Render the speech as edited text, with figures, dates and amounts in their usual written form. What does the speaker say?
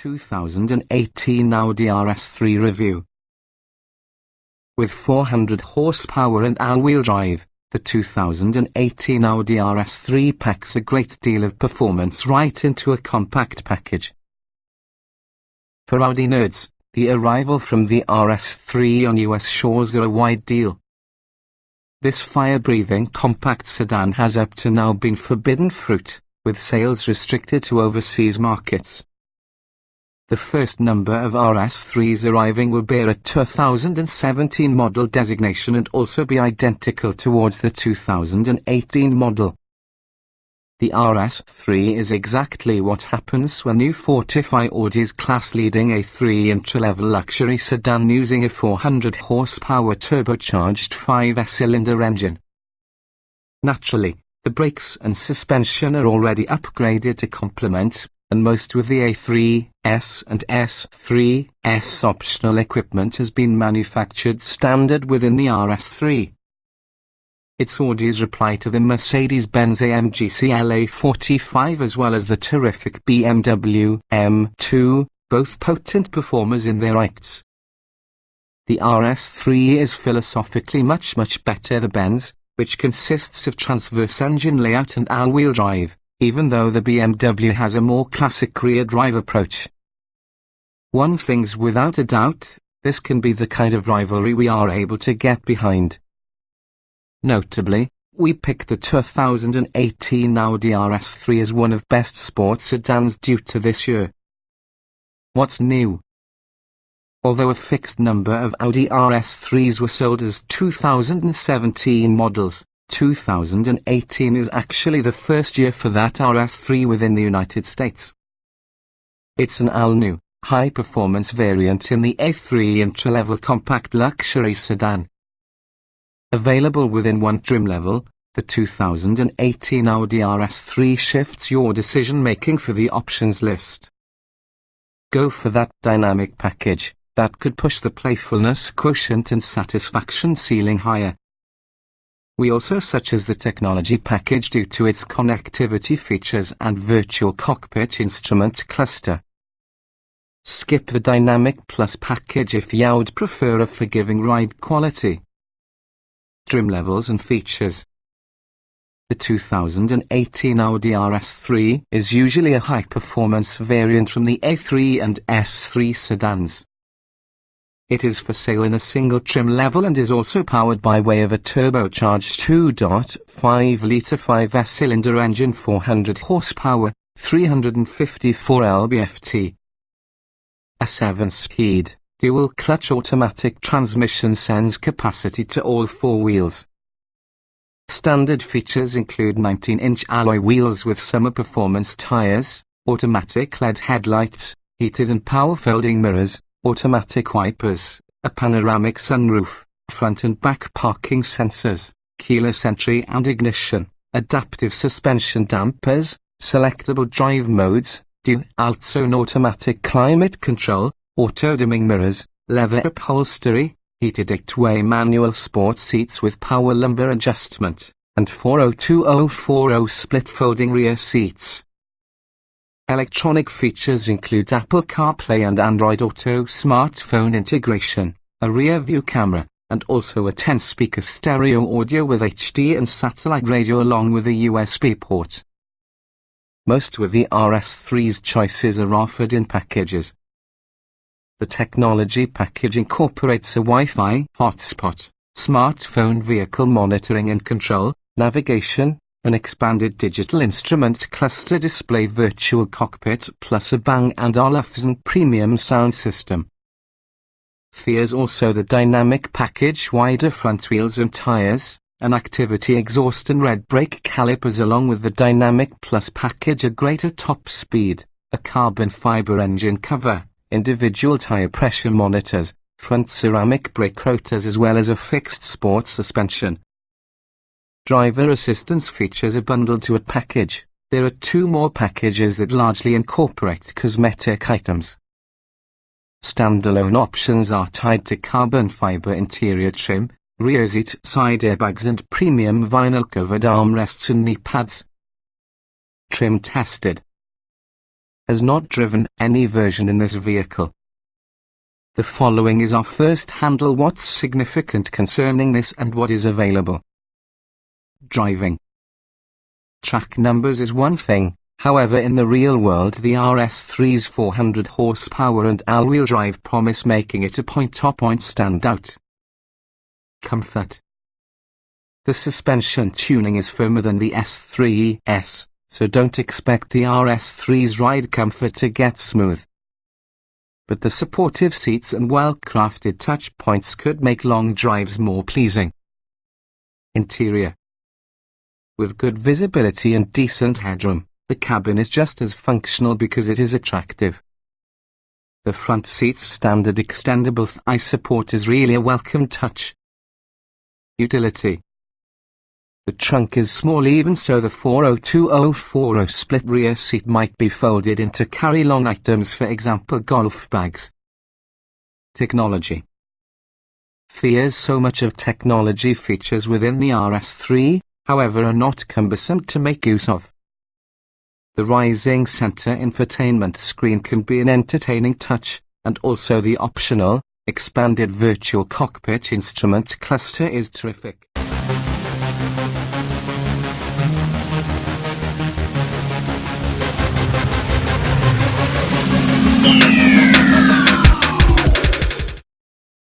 2018 Audi RS3 review. With 400 horsepower and all-wheel drive, the 2018 Audi RS3 packs a great deal of performance right into a compact package. For Audi nerds, the arrival from the RS3 on US shores are a wide deal. This fire-breathing compact sedan has up to now been forbidden fruit, with sales restricted to overseas markets. The first number of RS3s arriving will bear a 2017 model designation and also be identical towards the 2018 model. The RS3 is exactly what happens when you fortify Audi's class-leading A3 entry-level luxury sedan using a 400 horsepower turbocharged 5-cylinder engine. Naturally, the brakes and suspension are already upgraded to complement, and most with the A3S and S3S optional equipment has been manufactured standard within the RS3. It's Audi's reply to the Mercedes-Benz AMG CLA45 as well as the terrific BMW M2, both potent performers in their rights. The RS3 is philosophically much better than Benz, which consists of transverse engine layout and all-wheel drive, even though the BMW has a more classic rear drive approach. One thing's without a doubt, this can be the kind of rivalry we are able to get behind. Notably, we picked the 2018 Audi RS3 as one of best sports sedans due to this year. What's new? Although a fixed number of Audi RS3s were sold as 2017 models, 2018 is actually the first year for that RS3 within the United States. It's an all-new, high-performance variant in the A3 entry-level compact luxury sedan. Available within one trim level, the 2018 Audi RS3 shifts your decision-making for the options list. Go for that dynamic package that could push the playfulness quotient and satisfaction ceiling higher. We also such as the technology package due to its connectivity features and virtual cockpit instrument cluster. Skip the Dynamic Plus package if you'd prefer a forgiving ride quality. Trim levels and features. The 2018 Audi RS3 is usually a high-performance variant from the A3 and S3 sedans. It is for sale in a single trim level and is also powered by way of a turbocharged 2.5-litre 5-cylinder engine 400 horsepower, 354 lb-ft. A 7-speed, dual-clutch automatic transmission sends capacity to all four wheels. Standard features include 19-inch alloy wheels with summer performance tires, automatic LED headlights, heated and power-folding mirrors, automatic wipers, a panoramic sunroof, front and back parking sensors, keyless entry and ignition, adaptive suspension dampers, selectable drive modes, dual-zone automatic climate control, auto-dimming mirrors, leather upholstery, heated 8-way manual sport seats with power lumbar adjustment, and 402/040 split folding rear seats. Electronic features include Apple CarPlay and Android Auto smartphone integration, a rear-view camera, and also a 10-speaker stereo audio with HD and satellite radio along with a USB port. Most with the RS3's choices are offered in packages. The technology package incorporates a Wi-Fi hotspot, smartphone vehicle monitoring and control, navigation, an expanded digital instrument cluster display virtual cockpit plus a Bang & Olufsen premium sound system. There's also the dynamic package wider front wheels and tires, an activity exhaust and red brake calipers along with the Dynamic Plus package a greater top speed, a carbon fiber engine cover, individual tire pressure monitors, front ceramic brake rotors as well as a fixed sport suspension. Driver assistance features are bundled to a package. There are two more packages that largely incorporate cosmetic items. Standalone options are tied to carbon fiber interior trim, rear seat side airbags and premium vinyl covered armrests and knee pads. Trim tested. has not driven any version in this vehicle. The following is our first handle what's significant concerning this and what is available. Driving. Track numbers is one thing, however in the real world the RS3's 400 horsepower and all-wheel drive promise making it a point-to-point stand out. Comfort. The suspension tuning is firmer than the S3's, so don't expect the RS3's ride comfort to get smooth. But the supportive seats and well-crafted touch points could make long drives more pleasing. Interior. With good visibility and decent headroom, the cabin is just as functional because it is attractive. The front seat's standard extendable eye support is really a welcome touch. Utility. The trunk is small, even so the 402/040 split rear seat might be folded in to carry long items, for example golf bags. Technology. There's so much of technology features within the RS3, however are not cumbersome to make use of. The rising center infotainment screen can be an entertaining touch, and also the optional, expanded virtual cockpit instrument cluster is terrific.